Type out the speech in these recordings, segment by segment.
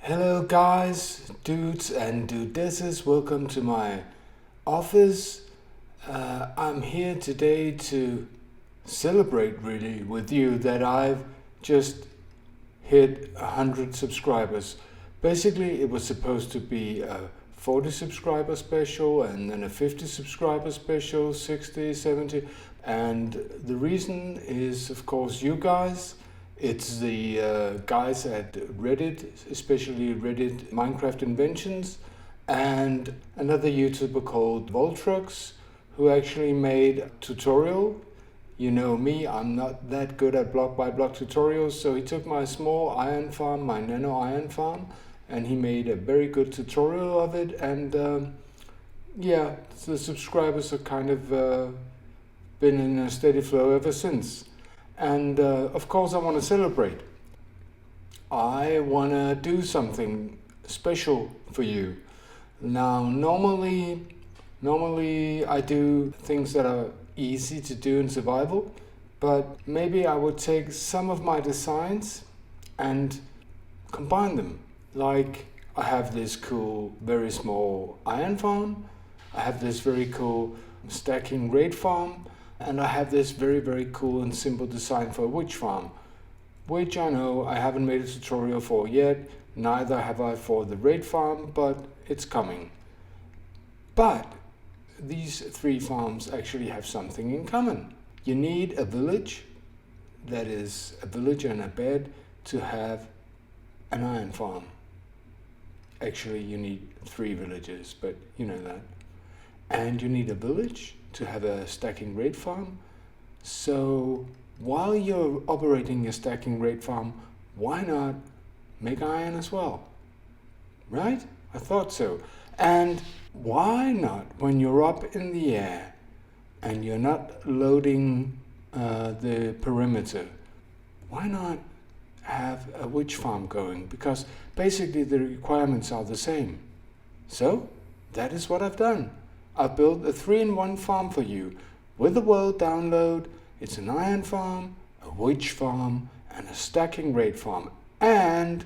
Hello guys, dudes and dudesses, welcome to my office. I'm here today to celebrate really with you that I've just hit 100 subscribers. Basically it was supposed to be a 40 subscriber special and then a 50 subscriber special, 60, 70, and the reason is of course you guys. It's the guys at Reddit, especially Reddit Minecraft Inventions, and another YouTuber called Voltrux, who actually made a tutorial. You know me, I'm not that good at block by block tutorials, so he took my small iron farm, my nano iron farm, and he made a very good tutorial of it, and yeah, the subscribers have kind of been in a steady flow ever since. And of course I want to celebrate. I want to do something special for you. Now normally I do things that are easy to do in survival, but maybe I would take some of my designs and combine them. Like I have this cool very small iron farm, I have this very cool stacking raid farm, and I have this very cool and simple design for a witch farm, which I know I haven't made a tutorial for yet, neither have I for the raid farm, but it's coming. But these three farms actually have something in common. You need a village, that is a village and a bed, to have an iron farm. Actually you need 3 villages, but you know that. And you need a village to have a stacking raid farm. So while you're operating your stacking raid farm, why not make iron as well? Right? I thought so. And why not, when you're up in the air and you're not loading the perimeter, why not have a witch farm going? Because basically the requirements are the same. So that is what I've done. I've built a 3-in-1 farm for you with the world download. It's an iron farm, a witch farm, and a stacking raid farm. And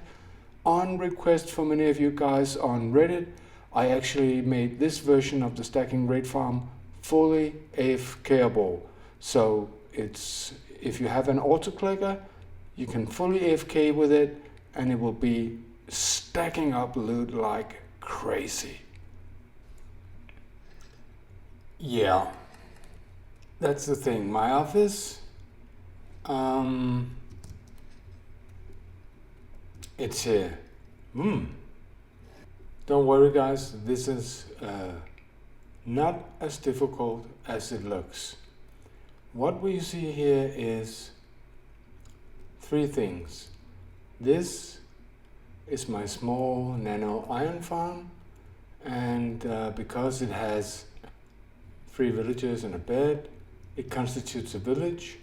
on request from many of you guys on Reddit, I actually made this version of the stacking raid farm fully AFKable. So it's, if you have an autoclicker, you can fully AFK with it and it will be stacking up loot like crazy. Yeah, that's the thing. My office, it's here. Don't worry guys, this is not as difficult as it looks. What we see here is 3 things. This is my small nano iron farm, and because it has 3 villages and a bed, it constitutes a village,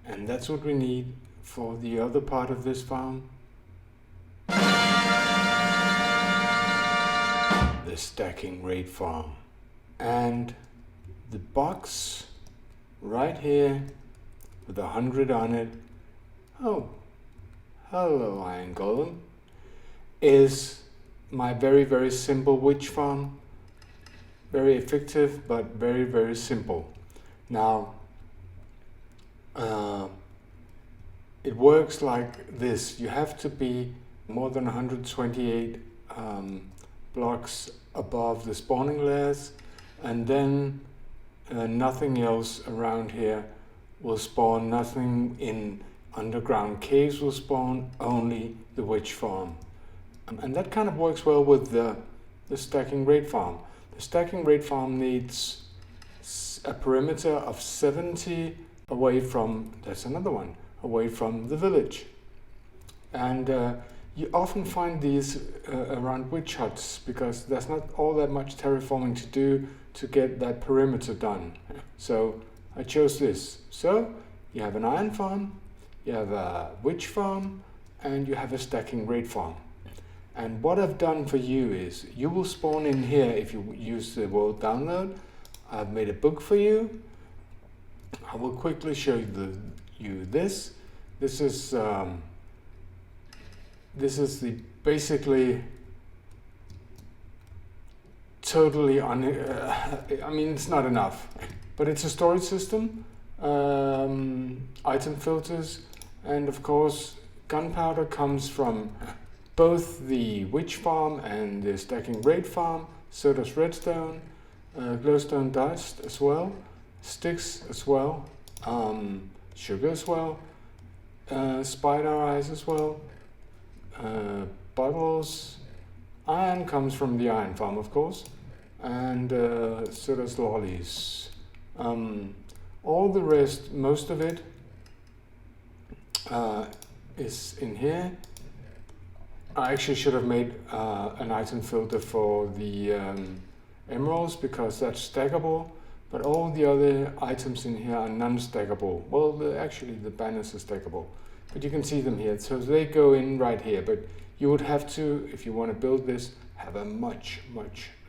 and that's what we need for the other part of this farm. The stacking raid farm. And the box right here with 100 on it, oh, hello iron golem, is my very simple witch farm. Very effective, but very simple. Now, it works like this. You have to be more than 128 blocks above the spawning layers, and then nothing else around here will spawn. Nothing in underground caves will spawn, only the witch farm. And that kind of works well with the stacking raid farm. The stacking raid farm needs a perimeter of 70 away from, that's another one, away from the village. And you often find these around witch huts because there's not all that much terraforming to do to get that perimeter done. So I chose this. So you have an iron farm, you have a witch farm, and you have a stacking raid farm. And what I've done for you is, you will spawn in here if you use the world download. I've made a book for you. I will quickly show you this. This is this is the basically totally I mean, it's not enough, but it's a storage system, item filters, and of course gunpowder comes from both the witch farm and the stacking raid farm. So does redstone, glowstone dust as well, sticks as well, sugar as well, spider eyes as well, bottles. Iron comes from the iron farm, of course, and so does lollies. All the rest, most of it, is in here. I actually should have made an item filter for the emeralds, because that's stackable, but all the other items in here are non-stackable. Well, actually the banners are stackable, but you can see them here, so they go in right here. But you would have to, if you want to build this, have a much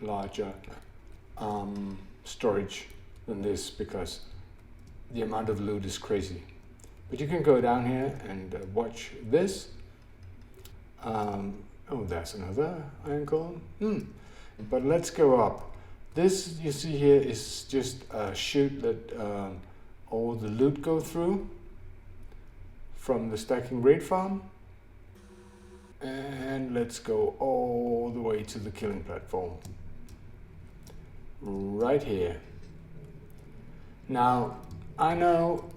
larger storage than this, because the amount of loot is crazy. But you can go down here and watch this. Oh, there's another iron golem. But let's go up. This you see here is just a chute that all the loot go through from the stacking raid farm. And let's go all the way to the killing platform. Right here. Now, I know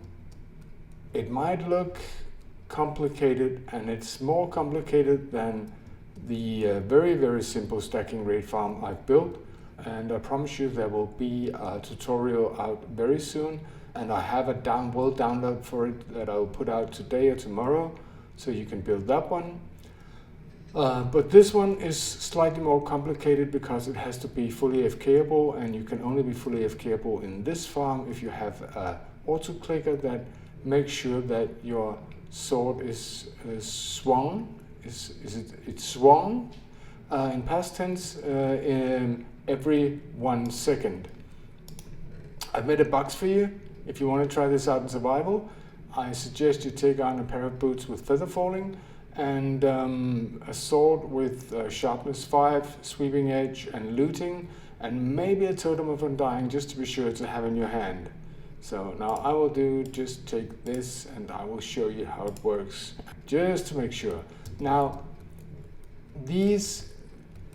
it might look complicated, and it's more complicated than the very simple stacking raid farm I've built, and I promise you there will be a tutorial out very soon, and I have a download for it that I'll put out today or tomorrow, so you can build that one. But this one is slightly more complicated because it has to be fully AFKable, and you can only be fully AFKable in this farm if you have a auto clicker that makes sure that your sword is swung. It's swung in past tense in every 1 second. I've made a box for you. If you want to try this out in survival, I suggest you take on a pair of boots with feather falling, and a sword with sharpness 5, sweeping edge, and looting, and maybe a totem of undying, just to be sure to have in your hand. So now I will just take this, and I will show you how it works, just to make sure. Now, these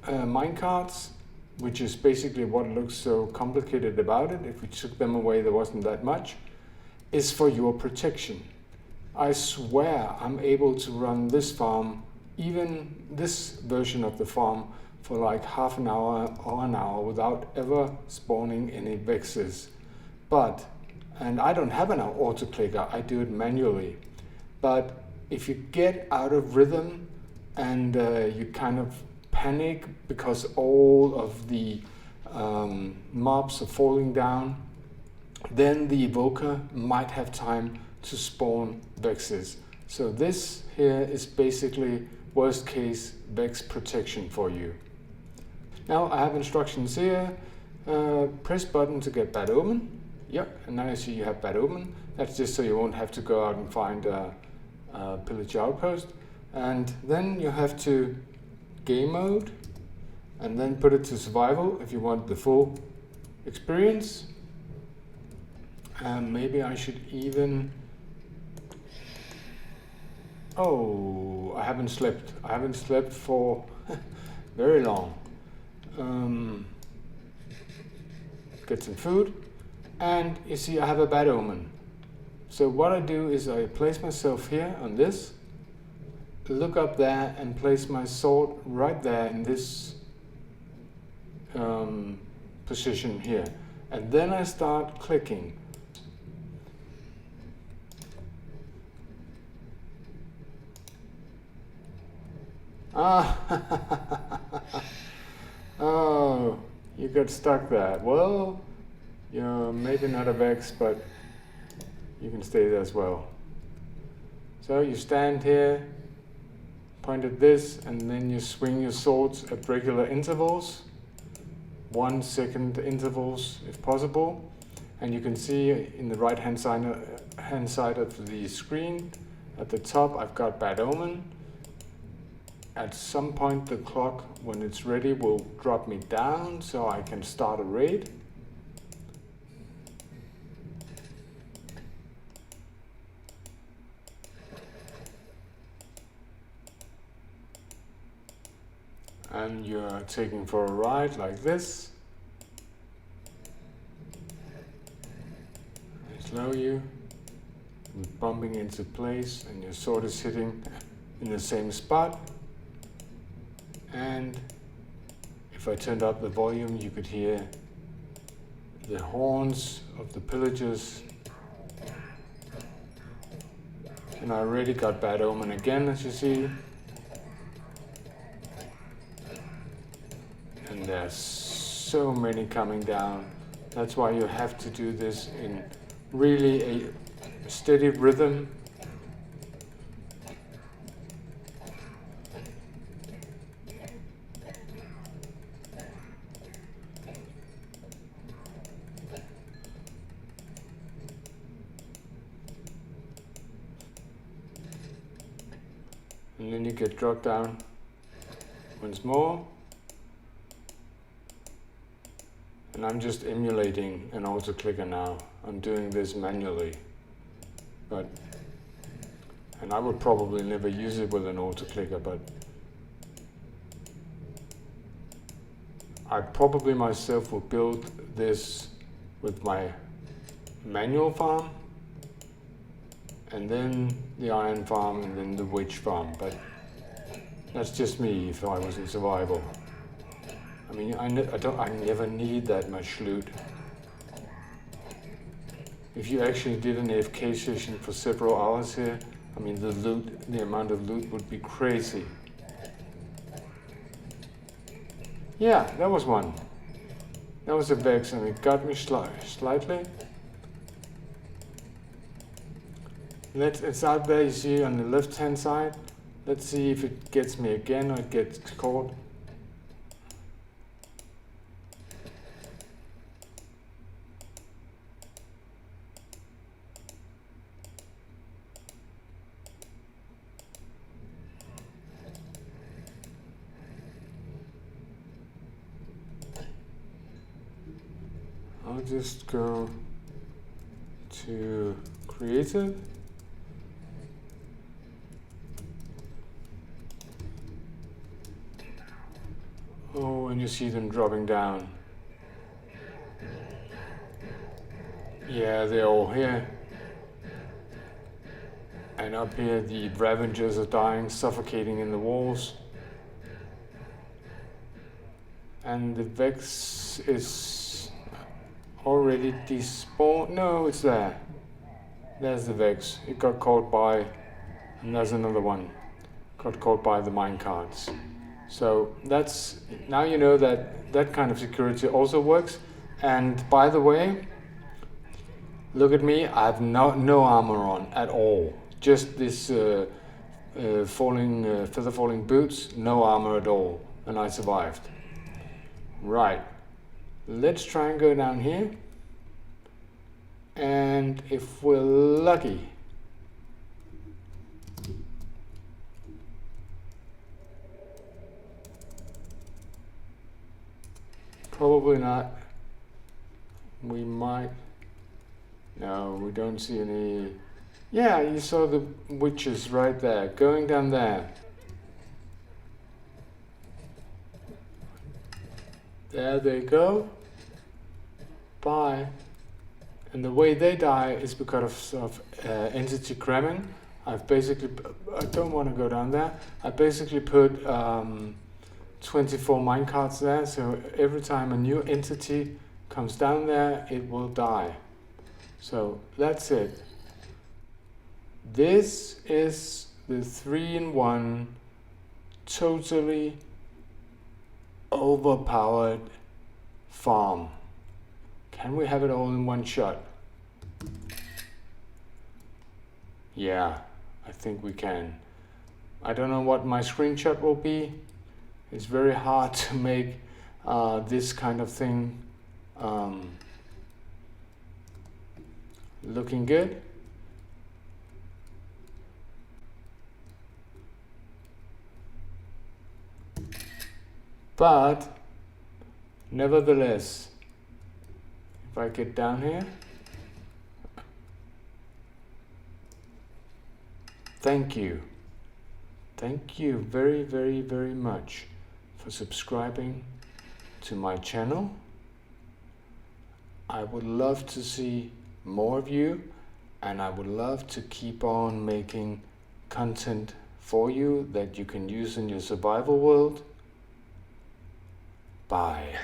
minecarts, which is basically what looks so complicated about it, if we took them away there wasn't that much, is for your protection. I swear I'm able to run this farm, even this version of the farm, for like half an hour or an hour without ever spawning any vexes. And I don't have an auto clicker, I do it manually. But if you get out of rhythm and you kind of panic because all of the mobs are falling down, then the evoker might have time to spawn vexes. So this here is basically worst case vex protection for you. Now I have instructions here. Press button to get bad omen. Yep, and now you see you have bad omen. That's just so you won't have to go out and find a pillage outpost. And then you have to game mode, and then put it to survival if you want the full experience. And maybe I should even... Oh, I haven't slept. I haven't slept for very long. Get some food. And you see I have a bad omen. So what I do is I place myself here on this, look up there and place my sword right there in this position here. And then I start clicking. Oh, you got stuck there. Well, you're maybe not a vex, but you can stay there as well. So you stand here, point at this, and then you swing your swords at regular intervals, 1 second intervals if possible. And you can see in the right hand side of the screen at the top I've got bad omen. at some point the clock, when it's ready, will drop me down so I can start a raid. And you're taking for a ride like this. I slow you, bumping into place, and you're sort of sitting in the same spot. And if I turned up the volume, you could hear the horns of the pillagers. And I already got Bad Omen again, as you see. And there's so many coming down. That's why you have to do this in really a steady rhythm. And then you get dropped down once more. And I'm just emulating an auto-clicker now. I'm doing this manually. And I would probably never use it with an auto-clicker, but I probably myself will build this with my manual farm, and then the iron farm, and then the witch farm. But that's just me if I was in survival. I mean, I never need that much loot. If you actually did an AFK session for several hours here, I mean, the amount of loot would be crazy. Yeah, that was one. That was a Vex, and it got me slightly. It's out there, you see, on the left-hand side. Let's see if it gets me again or it gets caught. I'll just go to creative. Oh, and you see them dropping down. Yeah, they're all here. And up here, the Ravengers are dying, suffocating in the walls. And the Vex is already despawned. No, it's there. There's the Vex. It got caught by, and there's another one. Got caught by the minecarts. So that's, now you know that that kind of security also works. And by the way, look at me, I have no armor on at all. Just this feather falling boots, no armor at all, and I survived. Right, let's try and go down here. And if we're lucky, probably not. We might. No, we don't see any. Yeah, you saw the witches right there, going down there. There they go. Bye. And the way they die is because of entity cramming. I've basically, I don't want to go down there. I basically put 24 minecarts there, so every time a new entity comes down there, it will die. So that's it. This is the 3-in-1 totally overpowered farm. Can we have it all in one shot? Yeah, I think we can. I don't know what my screenshot will be. It's very hard to make this kind of thing looking good. But nevertheless, if I get down here, thank you. Thank you very, very, very much for subscribing to my channel. I would love to see more of you, and I would love to keep on making content for you that you can use in your survival world. Bye.